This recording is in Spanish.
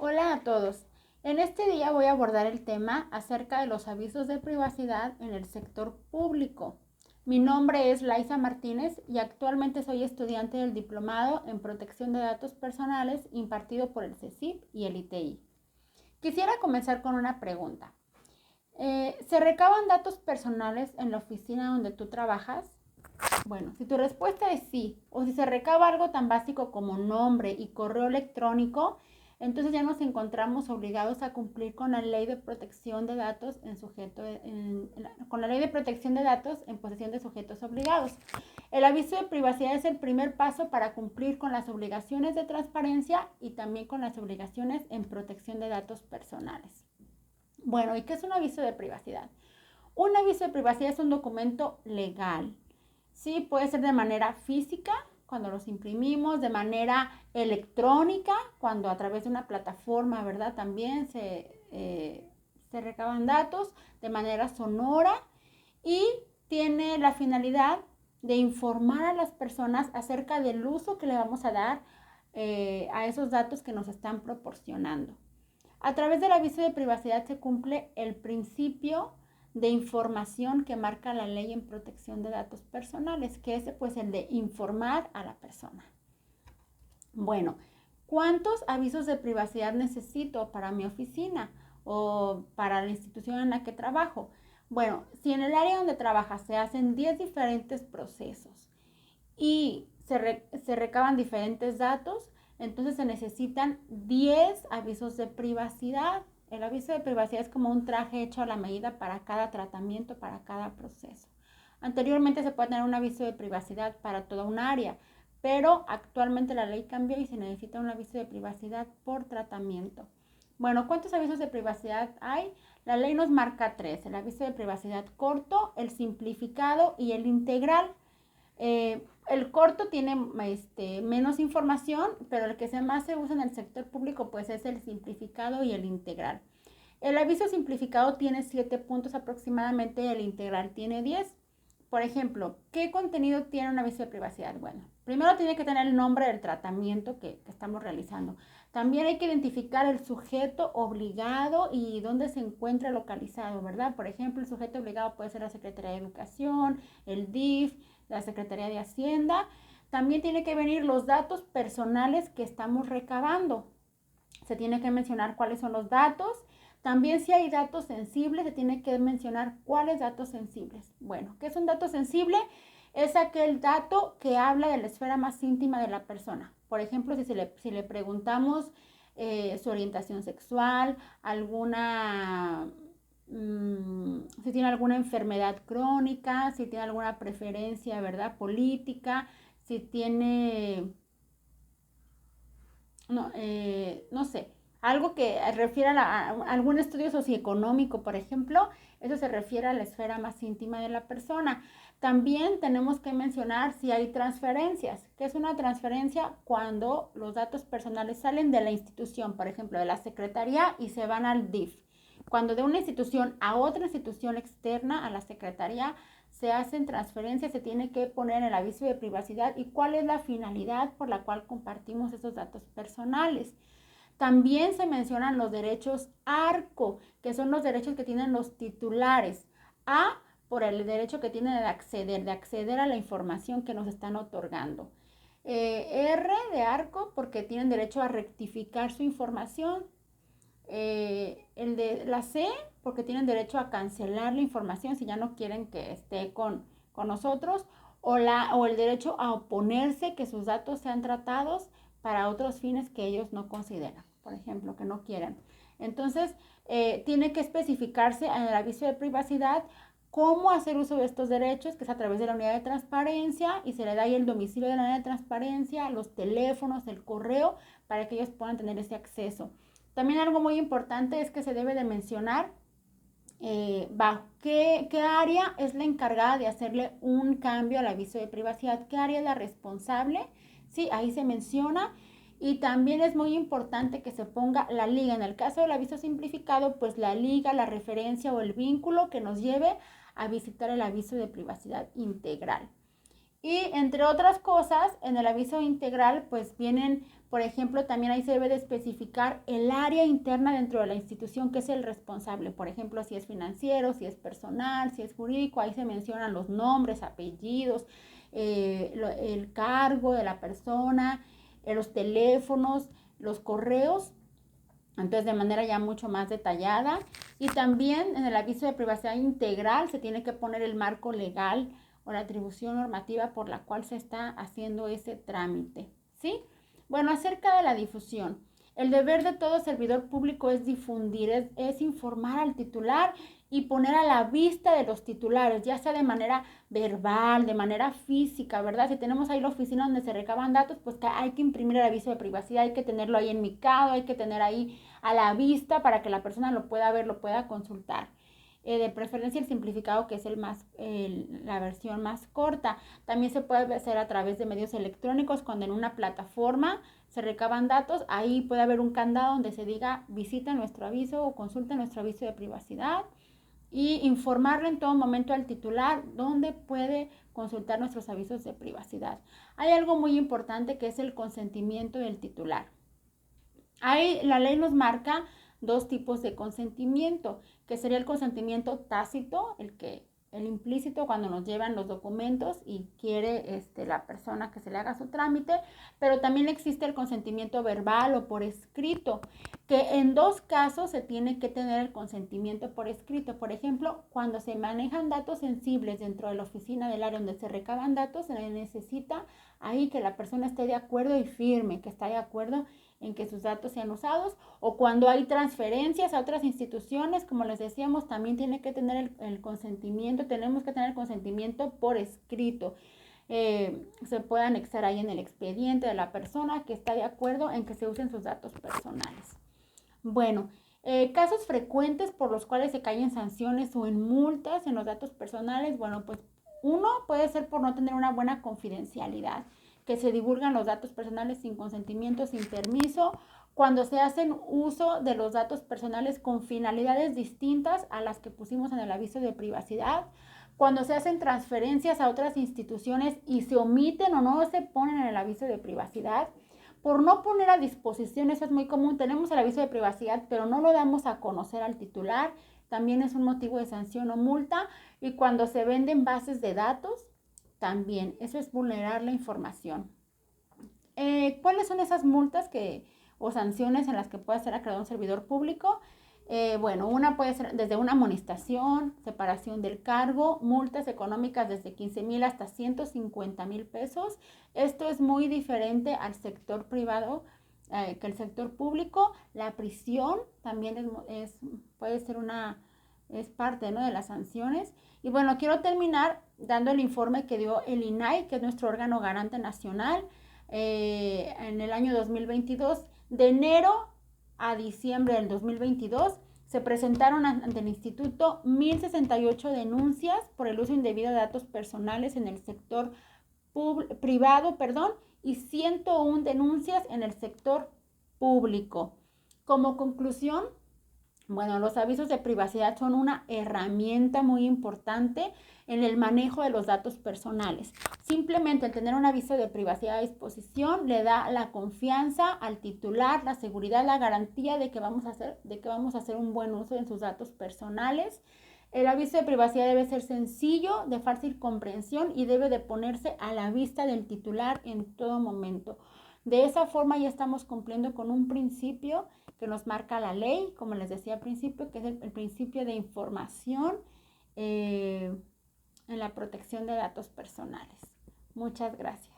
Hola a todos. En este día voy a abordar el tema acerca de los avisos de privacidad en el sector público. Mi nombre es Laisa Martínez y actualmente soy estudiante del Diplomado en Protección de Datos Personales impartido por el CECIP y el ITI. Quisiera comenzar con una pregunta. ¿Se recaban datos personales en la oficina donde tú trabajas? Bueno, si tu respuesta es sí, o si se recaba algo tan básico como nombre y correo electrónico, entonces ya nos encontramos obligados a cumplir con la ley de protección de datos con la ley de protección de datos en posesión de sujetos obligados. El aviso de privacidad es el primer paso para cumplir con las obligaciones de transparencia y también con las obligaciones en protección de datos personales. Bueno, ¿y qué es un aviso de privacidad? Un aviso de privacidad es un documento legal. Sí, puede ser de manera física, cuando los imprimimos, de manera electrónica, cuando a través de una plataforma, ¿verdad? También se recaban datos, de manera sonora, y tiene la finalidad de informar a las personas acerca del uso que le vamos a dar a esos datos que nos están proporcionando. A través del aviso de privacidad se cumple el principio de información que marca la ley en protección de datos personales, que es pues el de informar a la persona. Bueno, ¿cuántos avisos de privacidad necesito para mi oficina o para la institución en la que trabajo? Bueno, si en el área donde trabajas se hacen 10 diferentes procesos y se recaban diferentes datos, entonces se necesitan 10 avisos de privacidad. El aviso de privacidad es como un traje hecho a la medida para cada tratamiento, para cada proceso. Anteriormente se puede tener un aviso de privacidad para toda un área, pero actualmente la ley cambió y se necesita un aviso de privacidad por tratamiento. Bueno, ¿cuántos avisos de privacidad hay? La ley nos marca 3, el aviso de privacidad corto, el simplificado y el integral. El corto tiene menos información, pero el que más se usa en el sector público pues es el simplificado y el integral. El aviso simplificado tiene 7 puntos aproximadamente, el integral tiene 10. Por ejemplo, ¿qué contenido tiene un aviso de privacidad? Bueno, primero tiene que tener el nombre del tratamiento que estamos realizando. También hay que identificar el sujeto obligado y dónde se encuentra localizado, ¿verdad? Por ejemplo, el sujeto obligado puede ser la Secretaría de Educación, el DIF, la Secretaría de Hacienda. También tiene que venir los datos personales que estamos recabando. Se tiene que mencionar cuáles son los datos. También si hay datos sensibles, se tiene que mencionar cuáles datos sensibles. Bueno, ¿qué es un dato sensible? Es aquel dato que habla de la esfera más íntima de la persona. Por ejemplo, si le preguntamos su orientación sexual, si tiene alguna enfermedad crónica, si tiene alguna preferencia, ¿verdad? Política, si tiene, no sé, algo que refiere a algún estudio socioeconómico, por ejemplo, eso se refiere a la esfera más íntima de la persona. También tenemos que mencionar si hay transferencias. ¿Qué es una transferencia? Cuando los datos personales salen de la institución, por ejemplo, de la secretaría y se van al DIF. Cuando de una institución a otra institución externa a la secretaría se hacen transferencias, se tiene que poner en el aviso de privacidad y cuál es la finalidad por la cual compartimos esos datos personales. También se mencionan los derechos ARCO, que son los derechos que tienen los titulares. A, por el derecho que tienen de acceder a la información que nos están otorgando. R de ARCO, porque tienen derecho a rectificar su información. El de la C, porque tienen derecho a cancelar la información si ya no quieren que esté con nosotros, o el derecho a oponerse que sus datos sean tratados para otros fines que ellos no consideran, por ejemplo, que no quieran. Entonces, tiene que especificarse en el aviso de privacidad cómo hacer uso de estos derechos, que es a través de la unidad de transparencia, y se le da ahí el domicilio de la unidad de transparencia, los teléfonos, el correo, para que ellos puedan tener ese acceso. También algo muy importante es que se debe de mencionar bajo qué área es la encargada de hacerle un cambio al aviso de privacidad, qué área es la responsable, sí, ahí se menciona. Y también es muy importante que se ponga la liga. En el caso del aviso simplificado, pues la liga, la referencia o el vínculo que nos lleve a visitar el aviso de privacidad integral. Y entre otras cosas, en el aviso integral, pues vienen, por ejemplo, también ahí se debe de especificar el área interna dentro de la institución que es el responsable. Por ejemplo, si es financiero, si es personal, si es jurídico, ahí se mencionan los nombres, apellidos, el cargo de la persona, los teléfonos, los correos, entonces de manera ya mucho más detallada. Y también en el aviso de privacidad integral se tiene que poner el marco legal o la atribución normativa por la cual se está haciendo ese trámite, ¿sí? Bueno, acerca de la difusión. El deber de todo servidor público es difundir, es informar al titular y poner a la vista de los titulares, ya sea de manera verbal, de manera física, ¿verdad? Si tenemos ahí la oficina donde se recaban datos, pues hay que imprimir el aviso de privacidad, hay que tenerlo ahí enmicado, hay que tener ahí a la vista para que la persona lo pueda ver, lo pueda consultar. De preferencia el simplificado, que es la versión más corta. También se puede hacer a través de medios electrónicos, cuando en una plataforma se recaban datos, ahí puede haber un candado donde se diga visita nuestro aviso o consulta nuestro aviso de privacidad, y informarle en todo momento al titular dónde puede consultar nuestros avisos de privacidad. Hay algo muy importante que es el consentimiento del titular. Ahí la ley nos marca dos tipos de consentimiento, que sería el consentimiento tácito, el implícito, cuando nos llevan los documentos y quiere la persona que se le haga su trámite, pero también existe el consentimiento verbal o por escrito, que en dos casos se tiene que tener el consentimiento por escrito. Por ejemplo, cuando se manejan datos sensibles dentro de la oficina del área donde se recaban datos, se necesita ahí que la persona esté de acuerdo y firme, que está de acuerdo en que sus datos sean usados, o cuando hay transferencias a otras instituciones, como les decíamos, también tiene que tener el consentimiento, tenemos que tener el consentimiento por escrito. Se puede anexar ahí en el expediente de la persona que está de acuerdo en que se usen sus datos personales. Bueno, casos frecuentes por los cuales se caen sanciones o en multas en los datos personales, bueno, pues uno puede ser por no tener una buena confidencialidad, que se divulgan los datos personales sin consentimiento, sin permiso, cuando se hacen uso de los datos personales con finalidades distintas a las que pusimos en el aviso de privacidad, cuando se hacen transferencias a otras instituciones y se omiten o no se ponen en el aviso de privacidad, por no poner a disposición, eso es muy común, tenemos el aviso de privacidad, pero no lo damos a conocer al titular, también es un motivo de sanción o multa, y cuando se venden bases de datos, también, eso es vulnerar la información. ¿Cuáles son esas multas o sanciones en las que puede ser acreedor un servidor público? Bueno, una puede ser desde una amonestación, separación del cargo, multas económicas desde 15,000 hasta 150,000 pesos. Esto es muy diferente al sector privado que el sector público. La prisión también puede ser es parte, ¿no?, de las sanciones. Y bueno, quiero terminar dando el informe que dio el INAI, que es nuestro órgano garante nacional, en el año 2022, de enero a diciembre del 2022, se presentaron ante el instituto 1,068 denuncias por el uso indebido de datos personales en el sector privado, y 101 denuncias en el sector público. Como conclusión, bueno, los avisos de privacidad son una herramienta muy importante en el manejo de los datos personales. Simplemente el tener un aviso de privacidad a disposición le da la confianza al titular, la seguridad, la garantía de que vamos a hacer un buen uso de sus datos personales. El aviso de privacidad debe ser sencillo, de fácil comprensión y debe de ponerse a la vista del titular en todo momento. De esa forma ya estamos cumpliendo con un principio que nos marca la ley, como les decía al principio, que es el principio de información en la protección de datos personales. Muchas gracias.